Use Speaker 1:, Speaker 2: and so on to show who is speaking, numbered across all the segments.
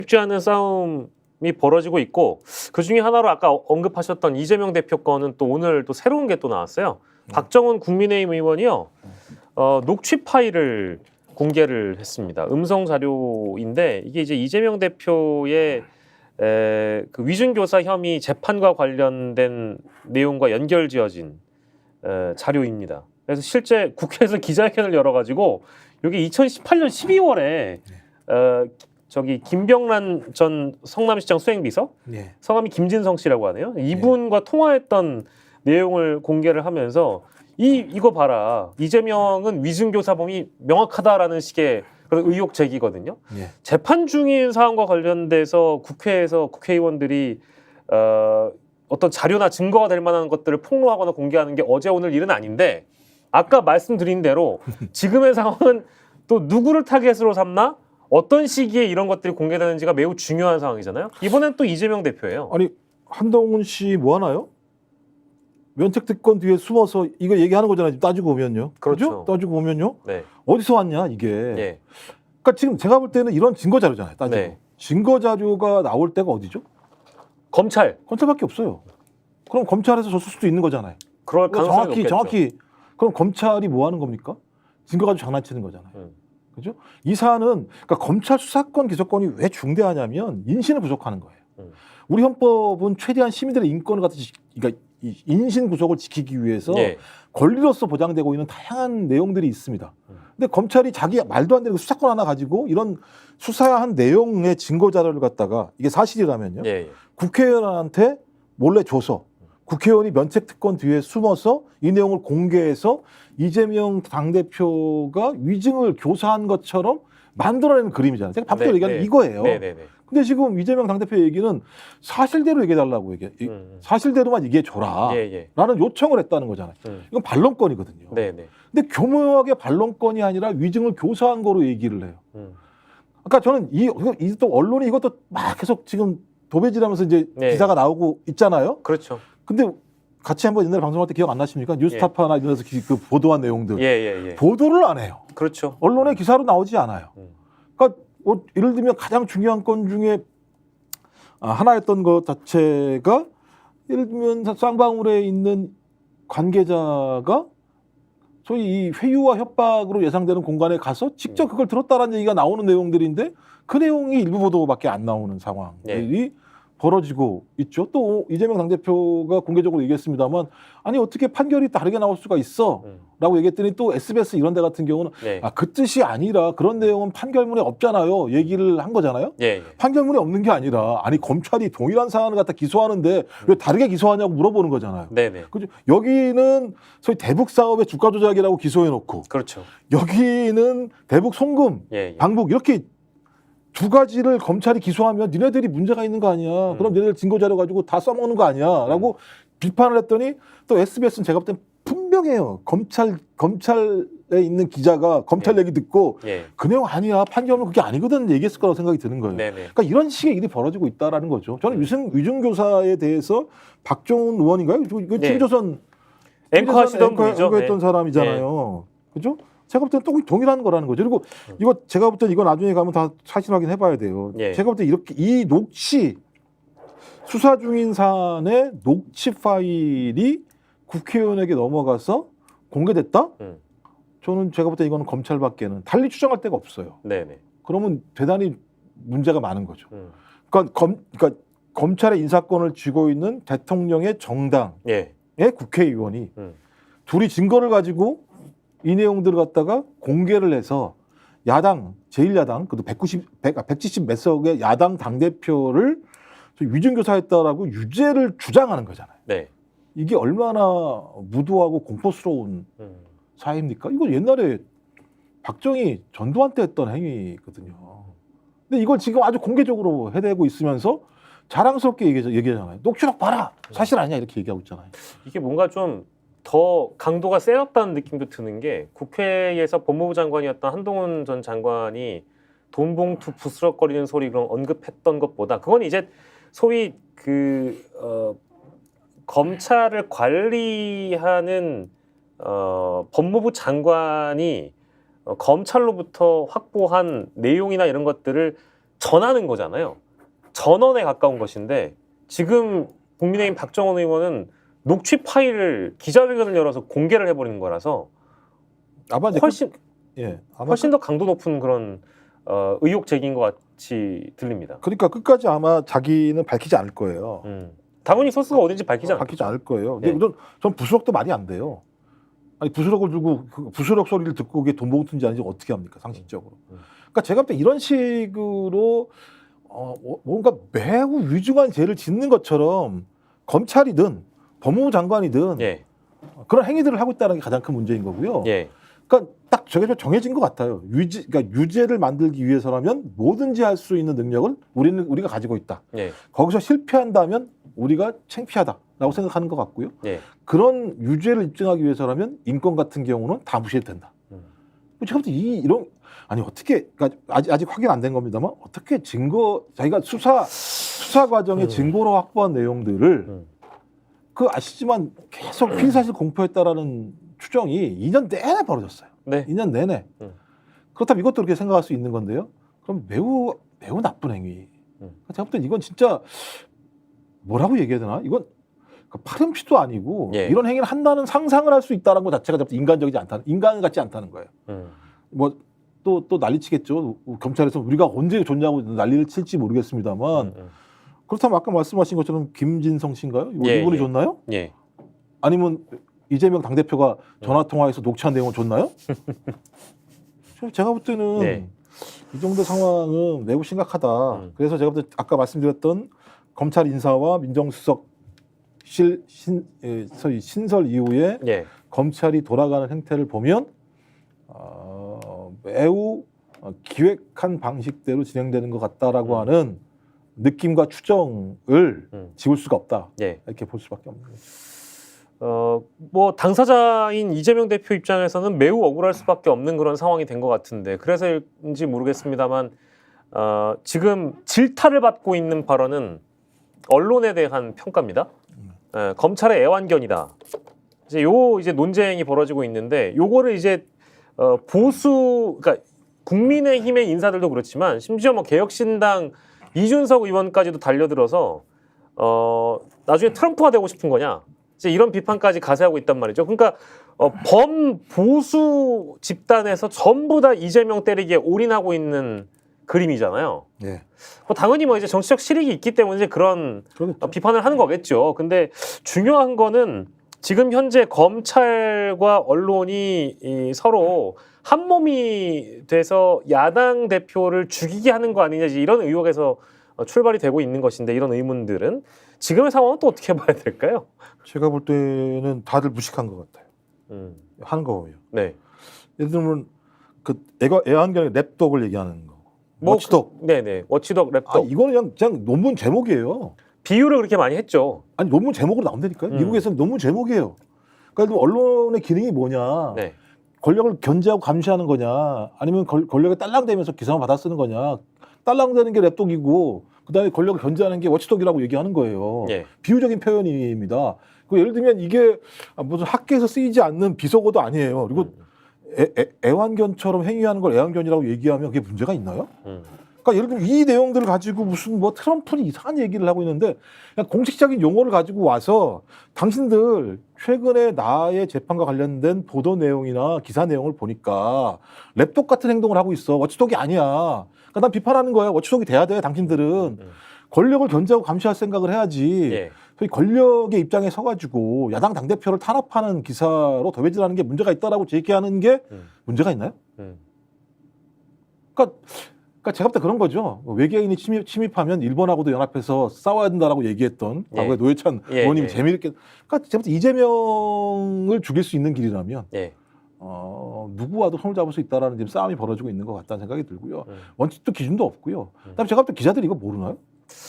Speaker 1: 쉽지 않은 싸움이 벌어지고 있고 그 중에 하나로 아까 언급하셨던 이재명 대표 건은 또 오늘 또 새로운 게 또 나왔어요. 박정훈 국민의힘 의원이요. 녹취 파일을 공개를 했습니다. 음성 자료인데 이게 이제 이재명 대표의 그 위증교사 혐의 재판과 관련된 내용과 연결지어진 자료입니다. 그래서 실제 국회에서 기자회견을 열어가지고 여기 2018년 12월에 저기 김병란 전 성남시장 수행비서
Speaker 2: 네.
Speaker 1: 성함이 김진성 씨라고 하네요. 이분과 통화했던 내용을 공개를 하면서 이거 봐라. 이재명은 위증교사범이 명확하다라는 식의 그런 의혹 제기거든요.
Speaker 2: 네.
Speaker 1: 재판 중인 사안과 관련돼서 국회에서 국회의원들이 어떤 자료나 증거가 될 만한 것들을 폭로하거나 공개하는 게 어제 오늘 일은 아닌데 아까 말씀드린 대로 지금의 상황은 또 누구를 타겟으로 삼나 어떤 시기에 이런 것들이 공개되는지가 매우 중요한 상황이잖아요. 이번엔 또 이재명 대표예요.
Speaker 2: 아니 한동훈 씨 뭐 하나요? 면책 특권 뒤에 숨어서 이거 얘기하는 거잖아요. 따지고 보면요.
Speaker 1: 그렇죠.
Speaker 2: 그죠? 따지고 보면요.
Speaker 1: 네.
Speaker 2: 어디서 왔냐 이게.
Speaker 1: 예.
Speaker 2: 그러니까 지금 제가 볼 때는 이런 증거 자료잖아요. 따지고.
Speaker 1: 네.
Speaker 2: 증거 자료가 나올 때가 어디죠?
Speaker 1: 검찰.
Speaker 2: 검찰밖에 없어요. 그럼 검찰에서 줬을 수도 있는 거잖아요.
Speaker 1: 그럴 가능성이 높겠죠.
Speaker 2: 정확히 그럼 검찰이 뭐 하는 겁니까? 증거 가지고 장난치는 거잖아요. 그죠? 이 사안은 그러니까 검찰 수사권 기소권이 왜 중대하냐면 인신을 부족하는 거예요. 우리 헌법은 최대한 시민들의 인권을 갖다 그러니까 이 인신 구속을 지키기 위해서
Speaker 1: 예.
Speaker 2: 권리로서 보장되고 있는 다양한 내용들이 있습니다. 근데 검찰이 자기 말도 안 되는 수사권 하나 가지고 이런 수사한 내용의 증거 자료를 갖다가 이게 사실이라면요.
Speaker 1: 예.
Speaker 2: 국회의원한테 몰래 줘서 국회의원이 면책 특권 뒤에 숨어서 이 내용을 공개해서 이재명 당대표가 위증을 교사한 것처럼 만들어내는 그림이잖아요. 제가 밥도 얘기하는 이거예요.
Speaker 1: 네네네.
Speaker 2: 근데 지금 이재명 당대표 얘기는 사실대로 얘기해달라고 사실대로만 얘기해줘라 라는 요청을 했다는 거잖아요. 이건 반론권이거든요.
Speaker 1: 네네.
Speaker 2: 근데 교묘하게 반론권이 아니라 위증을 교사한 거로 얘기를 해요. 그러니까 저는 또 언론이 이것도 막 계속 지금 도배질하면서 이제 기사가 나오고 있잖아요.
Speaker 1: 그렇죠.
Speaker 2: 근데 같이 한번 옛날에 방송할 때 기억 안 나십니까? 뉴스타파나 이런 데서 그 보도한 내용들. 보도를 안 해요.
Speaker 1: 그렇죠.
Speaker 2: 언론의 기사로 나오지 않아요. 그러니까 예를 들면 가장 중요한 건 중에 하나였던 것 자체가 예를 들면 쌍방울에 있는 관계자가 소위 이 회유와 협박으로 예상되는 공간에 가서 직접 그걸 들었다라는 얘기가 나오는 내용들인데 그 내용이 일부 보도밖에 안 나오는 상황들이 벌어지고 있죠. 또 이재명 당대표가 공개적으로 얘기했습니다만 아니 어떻게 판결이 다르게 나올 수가 있어 라고 얘기했더니 또 SBS 이런 데 같은 경우는 그 뜻이 아니라 그런 내용은 판결문에 없잖아요 얘기를 한 거잖아요. 판결문에 없는 게 아니라 아니 검찰이 동일한 사안을 갖다 기소하는데 왜 다르게 기소하냐고 물어보는 거잖아요. 그죠? 여기는 소위 대북 사업의 주가 조작이라고 기소해놓고
Speaker 1: 그렇죠.
Speaker 2: 여기는 대북 송금 방북 이렇게 두 가지를 검찰이 기소하면 니네들이 문제가 있는 거 아니야. 그럼 니네들 증거 자료 가지고 다 써먹는 거 아니야. 라고 비판을 했더니 또 SBS는 제가 볼 땐 분명해요. 검찰에 있는 기자가 검찰 얘기 듣고 그 내용 아니야. 판결은 그게 아니거든 얘기했을 거라고 생각이 드는 거예요. 그러니까 이런 식의 일이 벌어지고 있다라는 거죠. 저는 위증교사에 대해서 박정훈 의원인가요? 이거 TV조선
Speaker 1: 앵커 하시던 분이죠.
Speaker 2: 앵커했던 사람이잖아요. 그죠? 제가 볼 때는 또 동일한 거라는 거죠. 그리고 이거 제가 볼 때는 이거 나중에 가면 다 사실 확인해봐야 돼요. 제가 볼 때 이렇게 이 녹취 수사 중인 사안의 녹취 파일이 국회의원에게 넘어가서 공개됐다? 저는 제가 볼 때 이거는 검찰밖에는 달리 추정할 데가 없어요. 그러면 대단히 문제가 많은 거죠. 그러니까 검찰의 인사권을 쥐고 있는 대통령의 정당의 국회의원이 둘이 증거를 가지고 이 내용들을 갖다가 공개를 해서 야당, 제1야당, 그래도 170 몇 석의 야당 당대표를 위증교사했다라고 유죄를 주장하는 거잖아요. 이게 얼마나 무도하고 공포스러운 사회입니까? 이거 옛날에 박정희 전두환 때 했던 행위거든요. 근데 이걸 지금 아주 공개적으로 해대고 있으면서 자랑스럽게 얘기하잖아요. 녹취록 봐라! 사실 아니야 이렇게 얘기하고 있잖아요.
Speaker 1: 이게 뭔가 좀 더 강도가 세졌다는 느낌도 드는 게 국회에서 법무부 장관이었던 한동훈 전 장관이 돈 봉투 부스럭거리는 소리 그런 언급했던 것보다 그건 이제 소위 검찰을 관리하는 법무부 장관이 검찰로부터 확보한 내용이나 이런 것들을 전하는 거잖아요. 전원에 가까운 것인데 지금 국민의힘 박정원 의원은 녹취 파일을 기자회견을 열어서 공개를 해버리는 거라서
Speaker 2: 아마 이제
Speaker 1: 훨씬
Speaker 2: 아마
Speaker 1: 훨씬 더 강도 높은 그런 의혹 제기인 것 같이 들립니다.
Speaker 2: 그러니까 끝까지 아마 자기는 밝히지 않을 거예요.
Speaker 1: 당연히 소스가 어딘지 밝히지 않죠.
Speaker 2: 밝히지 않을 거예요.
Speaker 1: 네.
Speaker 2: 근데 전 부스럭도 말이 안 돼요. 아니 부스럭을 들고 그 부스럭 소리를 듣고 그게 돈봉투인지 아닌지 어떻게 합니까 상식적으로. 그러니까 제가 볼 때 이런 식으로 뭔가 매우 위중한 죄를 짓는 것처럼 검찰이든 법무부 장관이든
Speaker 1: 예.
Speaker 2: 그런 행위들을 하고 있다는 게 가장 큰 문제인 거고요.
Speaker 1: 예.
Speaker 2: 그러니까 딱 저게 정해진 것 같아요. 그러니까 유죄를 만들기 위해서라면 뭐든지 할 수 있는 능력을 우리가 가지고 있다.
Speaker 1: 예. 거기서
Speaker 2: 거기서 실패한다면 우리가 창피하다라고 생각하는 것 같고요.
Speaker 1: 예.
Speaker 2: 그런 유죄를 입증하기 위해서라면 인권 같은 경우는 다 무시해도 된다. 제가 볼 때 이런 아니 어떻게 그러니까 아직 확인 안 된 겁니다만 어떻게 자기가 수사 과정의 증거로 확보한 내용들을 그 아시지만 계속 피의사실 공표했다라는 추정이 2년 내내 벌어졌어요.
Speaker 1: 네.
Speaker 2: 2년 내내. 그렇다면 이것도 그렇게 생각할 수 있는 건데요. 그럼 매우 나쁜 행위. 제가 볼 때 이건 진짜 뭐라고 얘기해야 되나? 이건 파렴치도 아니고
Speaker 1: 예.
Speaker 2: 이런 행위를 한다는 상상을 할 수 있다는 것 자체가 인간적이지 않다는 인간 같지 않다는 거예요. 뭐 또 난리치겠죠. 검찰에서 우리가 언제 줬냐고 난리를 칠지 모르겠습니다만 그렇다면 아까 말씀하신 것처럼 김진성 씨인가요? 이분이 줬나요?
Speaker 1: 예.
Speaker 2: 아니면 이재명 당대표가 전화 통화에서 녹취한 내용을 줬나요? 제가 볼 때는
Speaker 1: 네.
Speaker 2: 이 정도 상황은 매우 심각하다. 그래서 제가 볼 때 아까 말씀드렸던 검찰 인사와 민정수석 신설 이후에
Speaker 1: 예.
Speaker 2: 검찰이 돌아가는 행태를 보면 매우 기획한 방식대로 진행되는 것 같다라고 하는 느낌과 추정을 지울 수가 없다.
Speaker 1: 예.
Speaker 2: 이렇게 볼 수밖에 없는 거죠.
Speaker 1: 뭐 당사자인 이재명 대표 입장에서는 매우 억울할 수밖에 없는 그런 상황이 된 것 같은데 그래서인지 모르겠습니다만 지금 질타를 받고 있는 발언은 언론에 대한 평가입니다. 검찰의 애완견이다. 이제 논쟁이 벌어지고 있는데 요거를 이제 그러니까 국민의힘의 인사들도 그렇지만 심지어 뭐 개혁신당 이준석 의원까지도 달려들어서 나중에 트럼프가 되고 싶은 거냐 이제 이런 비판까지 가세하고 있단 말이죠. 그러니까 범보수 집단에서 전부 다 이재명 때리기에 올인하고 있는 그림이잖아요.
Speaker 2: 예.
Speaker 1: 당연히 뭐 이제 정치적 실익이 있기 때문에 이제 그런 비판을 하는 거겠죠. 근데 중요한 거는 지금 현재 검찰과 언론이 서로 한 몸이 돼서 야당 대표를 죽이게 하는 거 아니냐 이런 의혹에서 출발이 되고 있는 것인데 이런 의문들은 지금의 상황은 또 어떻게 봐야 될까요?
Speaker 2: 제가 볼 때는 다들 무식한 것 같아요. 하는 거예요.
Speaker 1: 네.
Speaker 2: 예를 들면 그 애완견의 랩독을 얘기하는 거. 워치독.
Speaker 1: 네네. 워치독, 랩독.
Speaker 2: 이거는 그냥 논문 제목이에요.
Speaker 1: 비유를 그렇게 많이 했죠.
Speaker 2: 아니 논문 제목으로 나온다니까요. 미국에서는 논문 제목이에요. 그러니까 언론의 기능이 뭐냐.
Speaker 1: 네.
Speaker 2: 권력을 견제하고 감시하는 거냐. 아니면 권력에 딸랑대면서 기사만 받아 쓰는 거냐. 딸랑대는 게 랩독이고 그다음에 권력을 견제하는 게 워치독이라고 얘기하는 거예요.
Speaker 1: 예.
Speaker 2: 비유적인 표현입니다. 예를 들면 이게 무슨 학계에서 쓰이지 않는 비속어도 아니에요. 그리고 애완견처럼 행위하는 걸 애완견이라고 얘기하면 그게 문제가 있나요? 그러니까 예를 들면 이 내용들을 가지고 무슨 뭐 트럼프는 이상한 얘기를 하고 있는데 그냥 공식적인 용어를 가지고 와서 당신들 최근에 나의 재판과 관련된 보도 내용이나 기사 내용을 보니까 랩독 같은 행동을 하고 있어. 워치독이 아니야. 그러니까 난 비판하는 거야. 워치독이 돼야 돼. 당신들은 권력을 견제하고 감시할 생각을 해야지.
Speaker 1: 예.
Speaker 2: 소위 권력의 입장에 서가지고 야당 당대표를 탄압하는 기사로 도배질하는 게 문제가 있다라고 제기하는 게 문제가 있나요? 그러니까 제가 볼 때 그런 거죠. 외계인이 침입하면 일본하고도 연합해서 싸워야 된다라고 얘기했던 과거에 노회찬 의원님이 재미있게. 그러니까 제가 볼 때 이재명을 죽일 수 있는 길이라면 누구와도 손을 잡을 수 있다라는 지금 싸움이 벌어지고 있는 것 같다는 생각이 들고요. 원칙도 기준도 없고요. 그다음에 제가 볼 때 기자들이 이거 모르나요?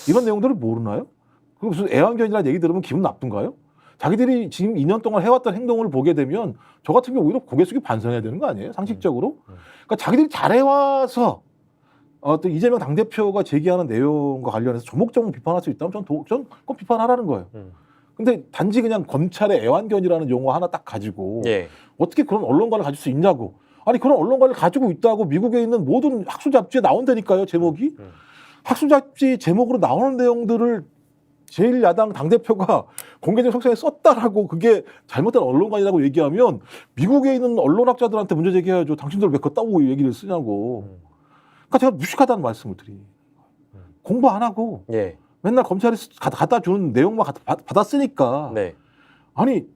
Speaker 2: 이런 내용들을 모르나요? 그리고 무슨 애완견이라는 얘기 들으면 기분 나쁜가요? 자기들이 지금 2년 동안 해왔던 행동을 보게 되면 저 같은 경우 오히려 고개 숙이 반성해야 되는 거 아니에요? 상식적으로. 그러니까 자기들이 잘해와서 또 이재명 당대표가 제기하는 내용과 관련해서 조목조목 비판할 수 있다면 전 꼭 비판하라는 거예요. 근데 단지 그냥 검찰의 애완견이라는 용어 하나 딱 가지고 어떻게 그런 언론관을 가질 수 있냐고. 아니 그런 언론관을 가지고 있다고 미국에 있는 모든 학술 잡지에 나온다니까요. 제목이. 학술 잡지 제목으로 나오는 내용들을 제1야당 당대표가 공개적 석상에 썼다라고 그게 잘못된 언론관이라고 얘기하면 미국에 있는 언론학자들한테 문제 제기해야죠. 당신들 왜 그거 따고 얘기를 쓰냐고. 그러니까 제가 무식하다는 말씀을 드리. 공부 안 하고
Speaker 1: 예.
Speaker 2: 맨날 검찰이 갖다 주는 내용만 받았으니까.
Speaker 1: 네.
Speaker 2: 아니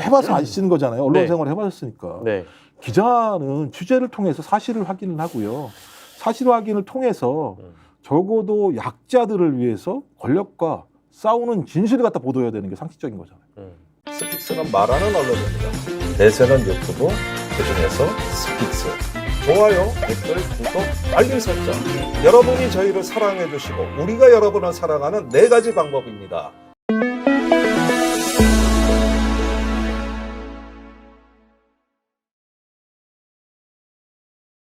Speaker 2: 해봐서 아시는 거잖아요. 언론
Speaker 1: 네.
Speaker 2: 생활을 해봤으니까.
Speaker 1: 네.
Speaker 2: 기자는 취재를 통해서 사실을 확인을 하고요. 사실 확인을 통해서 적어도 약자들을 위해서 권력과 싸우는 진실을 갖다 보도해야 되는 게 상식적인 거잖아요.
Speaker 3: 스픽스는 말하는 언론입니다. 대세는 유튜브, 그중에서 스픽스. 좋아요, 댓글, 구독, 알림 설정. 여러분이 저희를 사랑해 주시고 우리가 여러분을 사랑하는 4가지 방법입니다.